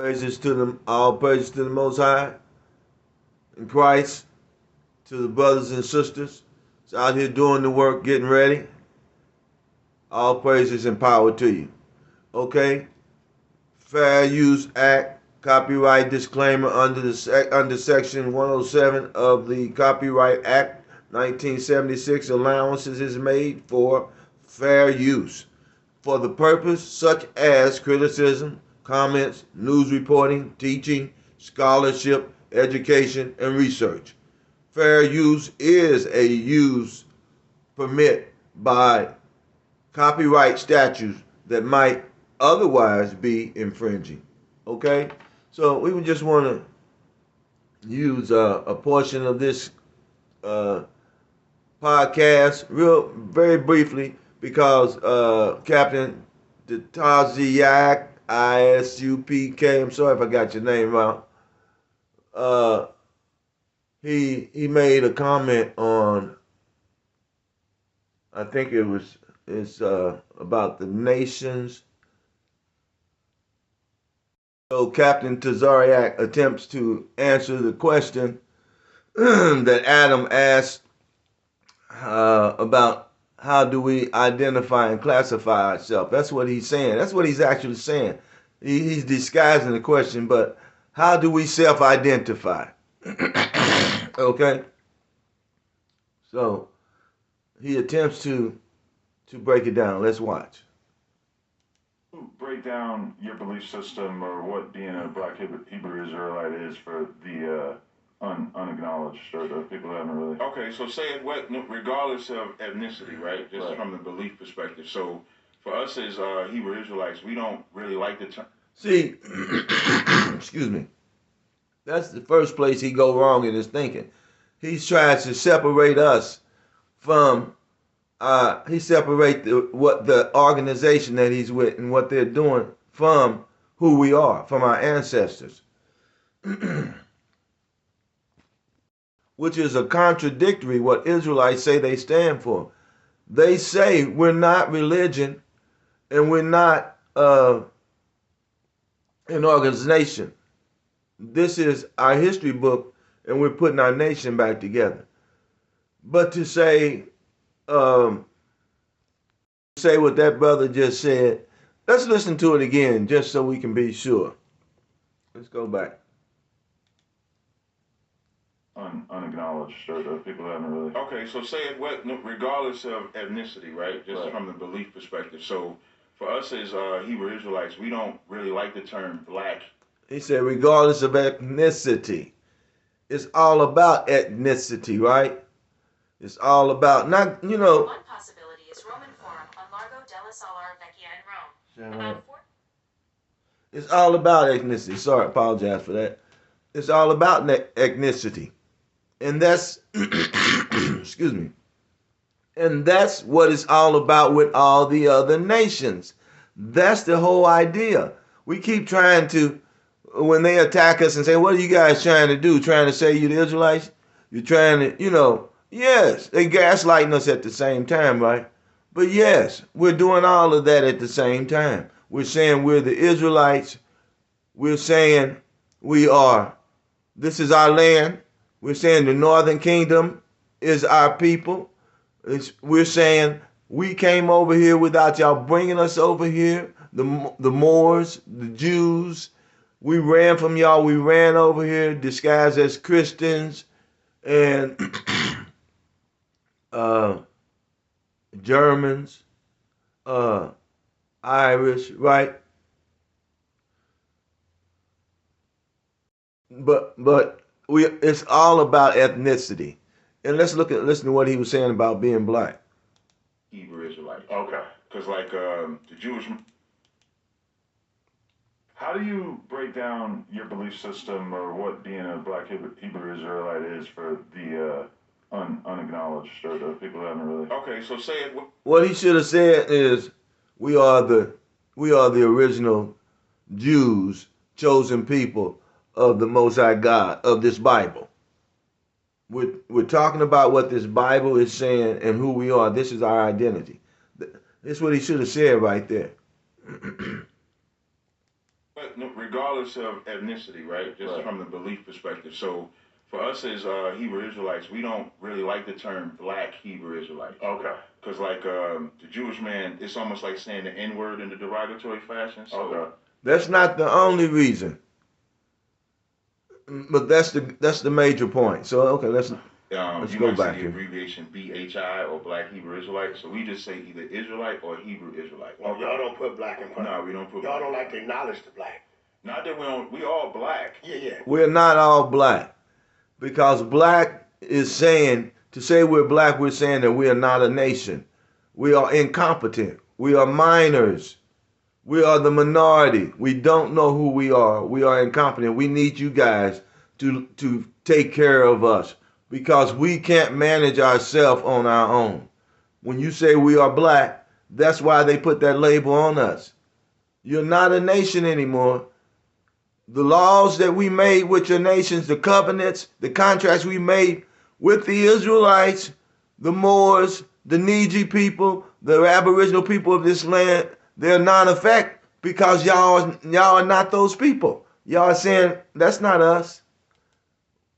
Praises to them, all praises to the Most High in Christ, to the brothers and sisters. It's out here doing the work, getting ready. All praises and power to you. Okay? Fair Use Act, copyright disclaimer under Section 107 of the Copyright Act 1976. Allowances is made for fair use for the purpose such as criticism, comments, news reporting, teaching, scholarship, education, and research. Fair use is a use permit by copyright statutes that might otherwise be infringing. Okay? So we would just want to use a portion of this uh, podcast very briefly because Captain Tazaryach, ISUPK, I'm sorry if I got your name wrong, uh, he made a comment on, I think it's about the nations. So Captain Tazaryach attempts to answer the question that Adam asked about how do we identify and classify ourselves. That's what he's saying. That's what he's actually saying. He's disguising the question, but how do we self-identify? Okay? So he attempts to break it down. Let's watch. Break down your belief system or what being a black Hebrew Israelite is for the unacknowledged or the people that haven't really. Okay, so say it what, regardless of ethnicity, right? Just from the belief perspective. So for us as Hebrew Israelites, we don't really like the term. See, excuse me. That's the first place he go wrong in his thinking. He tries to separate us from. He separate the organization that he's with and what they're doing from who we are, from our ancestors, which is a contradictory what Israelites say they stand for. They say we're not religion and we're not an organization. This is our history book, and we're putting our nation back together. But to say what that brother just said, let's listen to it again just so we can be sure. Let's go back. Unacknowledged or the people that haven't really. Okay, so say it what, regardless of ethnicity, right? Just from the belief perspective. So for us as Hebrew Israelites, we don't really like the term black. He said regardless of ethnicity. It's all about ethnicity, right? It's all about, not, One possibility is Roman Forum on Largo della Solar Vecchia in Rome. It's all about ethnicity. Sorry, apologize for that. It's all about ethnicity. And that's, excuse me, and that's what it's all about with all the other nations. That's the whole idea. We keep trying to, when they attack us and say, what are you guys trying to do? Trying to say you the Israelites? You're trying to, yes, they gaslighting us at the same time, right? But yes, we're doing all of that at the same time. We're saying we're the Israelites. We're saying this is our land. We're saying the northern kingdom is our people. We're saying we came over here without y'all bringing us over here. The Moors, the Jews, we ran from y'all. We ran over here disguised as Christians and Germans, Irish, right? But it's all about ethnicity. And listen to what he was saying about being black. Hebrew Israelite. Okay, because like the Jewish. How do you break down your belief system or what being a black Hebrew Israelite is for the unacknowledged or the people that haven't really. Okay, so say it. What he should have said is, we are the original Jews, chosen people of the Most High God, of this Bible. We're talking about what this Bible is saying and who we are. This is our identity. That's what he should have said right there. But regardless of ethnicity, right? Just from the belief perspective. So for us as Hebrew Israelites, we don't really like the term Black Hebrew Israelites. Okay. Because like the Jewish man, it's almost like saying the N word in a derogatory fashion. So that's not the only reason, but that's the major point. So okay, let's you go might back see the abbreviation BHI or Black Hebrew Israelite. So we just say either Israelite or Hebrew Israelite. Well, y'all don't put black in front. No, we don't put. Y'all don't like to acknowledge the black. Not that we don't. We all black. Yeah. We're not all black, because black is saying, to say we're black, we're saying that we are not a nation. We are incompetent. We are minors. We are the minority. We don't know who we are. We are incompetent. We need you guys to take care of us, because we can't manage ourselves on our own. When you say we are black, that's why they put that label on us. You're not a nation anymore. The laws that we made with your nations, the covenants, the contracts we made with the Israelites, the Moors, the Neji people, the Aboriginal people of this land, they're non-effect, because y'all are not those people. Y'all are saying, that's not us.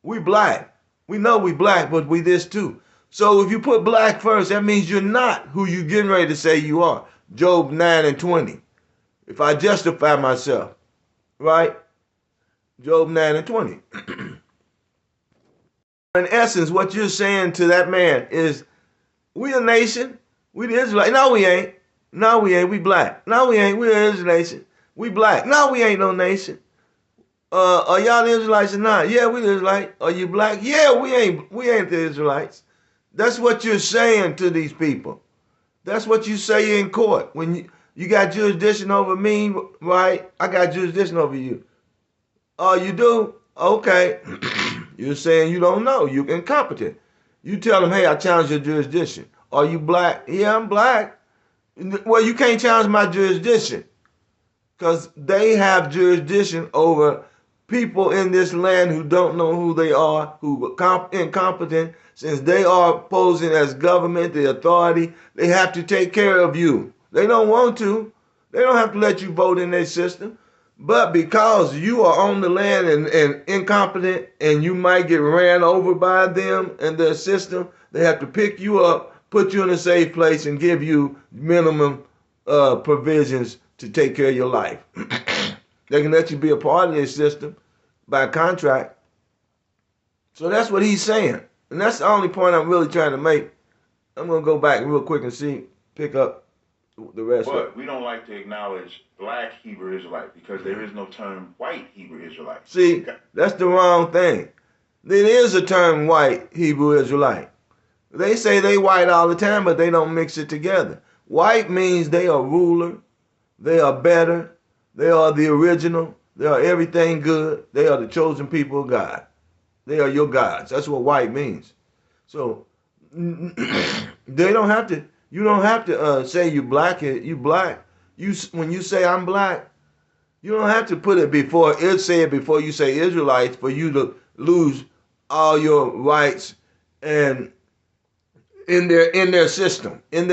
We black. We know we black, but we this too. So if you put black first, that means you're not who you getting ready to say you are. Job 9:20. If I justify myself, right? Job 9:20. In essence, what you're saying to that man is, we a nation. We the Israelites. No, we ain't. No, we ain't. We black. No, we ain't. We an Israel nation. We black. No, we ain't no nation. Are y'all the Israelites or not? Yeah, we the Israelites. Are you black? Yeah, we ain't the Israelites. That's what you're saying to these people. That's what you say in court. When you got jurisdiction over me, right? I got jurisdiction over you. Oh, you do? Okay. You're saying you don't know. You're incompetent. You tell them, hey, I challenge your jurisdiction. Are you black? Yeah, I'm black. Well, you can't challenge my jurisdiction, because they have jurisdiction over people in this land who don't know who they are, who are incompetent. Since they are posing as government, the authority, they have to take care of you. They don't want to. They don't have to let you vote in their system. But because you are on the land and incompetent, and you might get ran over by them and their system, they have to pick you up, put you in a safe place, and give you minimum provisions to take care of your life. They can let you be a part of their system by contract. So that's what he's saying. And that's the only point I'm really trying to make. I'm going to go back real quick and pick up the rest of it. But we don't like to acknowledge Black Hebrew Israelite, because there is no term white Hebrew Israelite. See, that's the wrong thing. There is a term white Hebrew Israelite. They say they white all the time, but they don't mix it together. White means they are ruler, they are better, they are the original, they are everything good, they are the chosen people of God. They are your gods. That's what white means. So they don't have to. You don't have to say you black. You black. When you say I'm black, you don't have to put it before. Say it before you say Israelites, for you to lose all your rights and in their system. And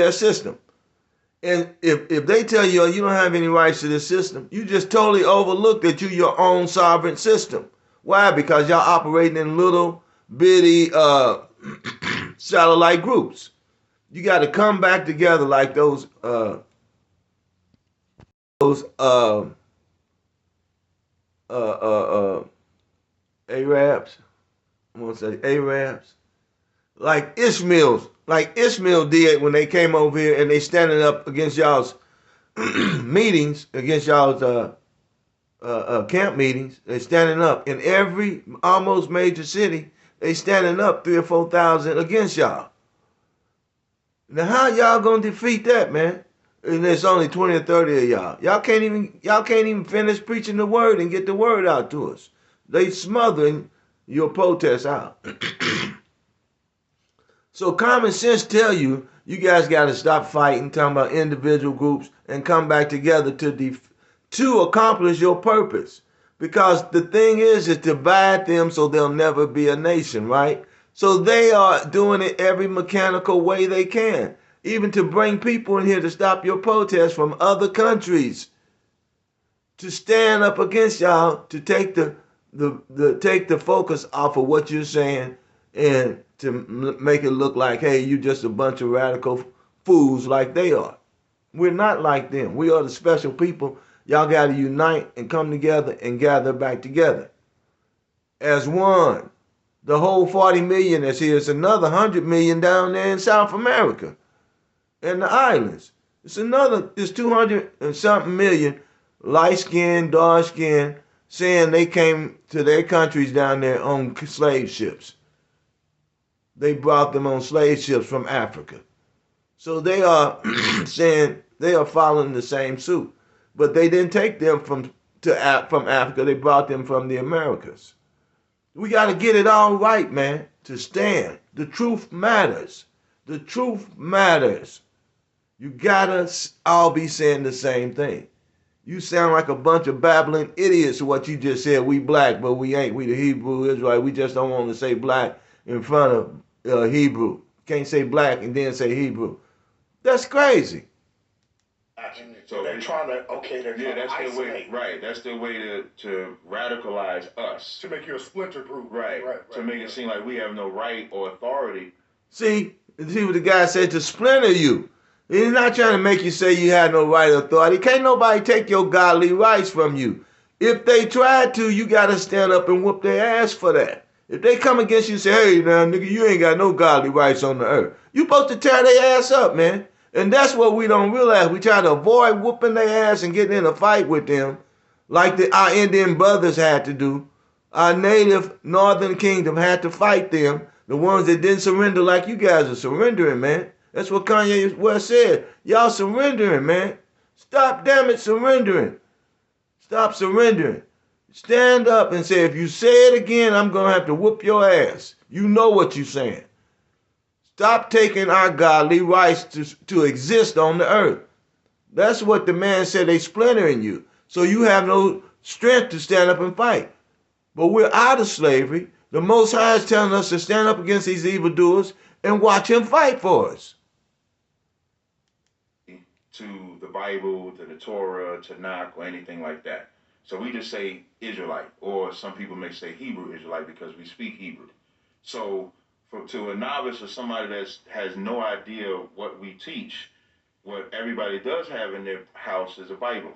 if they tell you you don't have any rights to this system, you just totally overlook that you're your own sovereign system. Why? Because y'all operating in little bitty satellite groups. You got to come back together like those Arabs. I'm gonna say Arabs, like Ishmael did when they came over here, and they standing up against y'all's meetings, against y'all's camp meetings. They standing up in every almost major city. They standing up 3,000 or 4,000 against y'all. Now how y'all gonna defeat that, man? And there's only 20 or 30 of y'all. Y'all can't even finish preaching the word and get the word out to us. They smothering your protests out. So common sense tell you guys got to stop fighting, talking about individual groups, and come back together to accomplish your purpose. Because the thing is divide them so they'll never be a nation, right? So they are doing it every mechanical way they can, even to bring people in here to stop your protests from other countries. to stand up against y'all, to take the focus off of what you're saying, and to make it look like, hey, you just a bunch of radical fools like they are. We're not like them. We are the special people. Y'all got to unite and come together and gather back together as one. The whole 40 million that's here is another 100 million down there in South America and the islands. It's 200 and something million light skinned, dark skinned, saying they came to their countries down there on slave ships. They brought them on slave ships from Africa. So they are saying they are following the same suit. But they didn't take them from Africa. They brought them from the Americas. We got to get it all right, man, to stand. The truth matters. The truth matters. You got to all be saying the same thing. You sound like a bunch of babbling idiots what you just said. We black, but we ain't. We the Hebrew Israelite. We just don't want to say black in front of Hebrew. Can't say black and then say Hebrew. That's crazy. So they're trying to, that's their way, isolate. right? That's their way to radicalize us, To make you a splinter group. right? To make it seem like we have no right or authority. See what the guy said, to splinter you. He's not trying to make you say you had no right or authority. Can't nobody take your godly rights from you. If they tried to, you got to stand up and whoop their ass for that. If they come against you and say, hey, now, nigga, you ain't got no godly rights on the earth, you supposed to tear their ass up, man. And that's what we don't realize. We try to avoid whooping their ass and getting in a fight with them like our Indian brothers had to do. Our native northern kingdom had to fight them, the ones that didn't surrender like you guys are surrendering, man. That's what Kanye West said. Y'all surrendering, man. Stop, damn it, surrendering. Stop surrendering. Stand up and say, if you say it again, I'm going to have to whoop your ass. You know what you're saying. Stop taking our godly rights to exist on the earth. That's what the man said, they splintering you. So you have no strength to stand up and fight. But we're out of slavery. The Most High is telling us to stand up against these evildoers and watch him fight for us. To the Bible, to the Torah, to Tanakh, or anything like that. So we just say Israelite, or some people may say Hebrew Israelite because we speak Hebrew. So to a novice or somebody that has no idea what we teach, what everybody does have in their house is a Bible.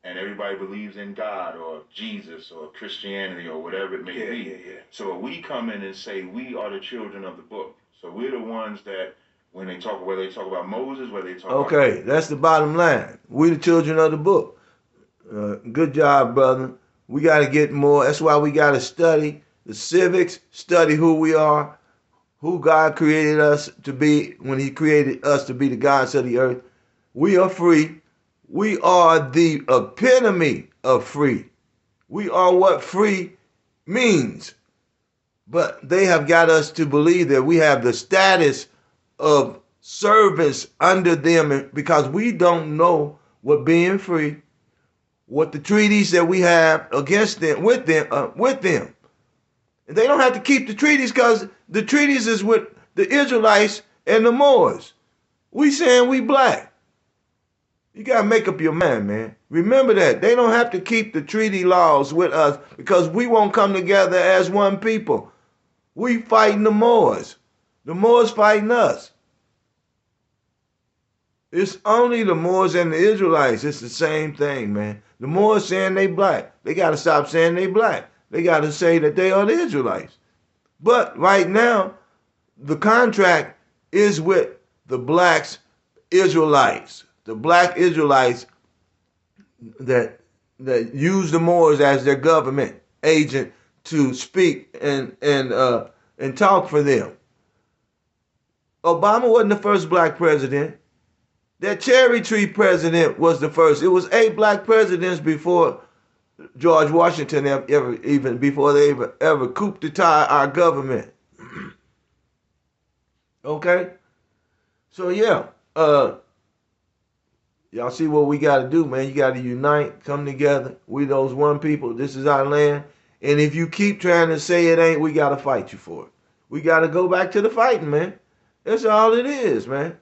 And everybody believes in God or Jesus or Christianity or whatever it may be. Yeah. So we come in and say we are the children of the book. So we're the ones that when they talk, whether they talk about Moses, whether they talk about... Okay, that's the bottom line. We the children of the book. Good job, brother. We got to get more. That's why we got to study the civics, study who we are, who God created us to be when he created us to be the gods of the earth. We are free. We are the epitome of free. We are what free means. But they have got us to believe that we have the status of servants under them because we don't know what being free, what the treaties that we have against them, with them. And they don't have to keep the treaties because the treaties is with the Israelites and the Moors. We saying we black. You got to make up your mind, man. Remember that. They don't have to keep the treaty laws with us because we won't come together as one people. We fighting the Moors. The Moors fighting us. It's only the Moors and the Israelites. It's the same thing, man. The Moors saying they black. They got to stop saying they black. They got to say that they are the Israelites. But right now, the contract is with the blacks Israelites. The black Israelites that use the Moors as their government agent to speak and talk for them. Obama wasn't the first black president. That cherry tree president was the first. It was 8 black presidents before George Washington before they ever coup d'etat our government. Okay? So yeah, y'all see what we got to do, man. You got to unite, come together. We those one people. This is our land. And if you keep trying to say it ain't, we got to fight you for it. We got to go back to the fighting, man. That's all it is, man.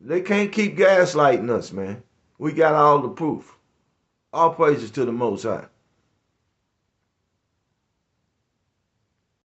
They can't keep gaslighting us, man. We got all the proof. All praises to the Most High.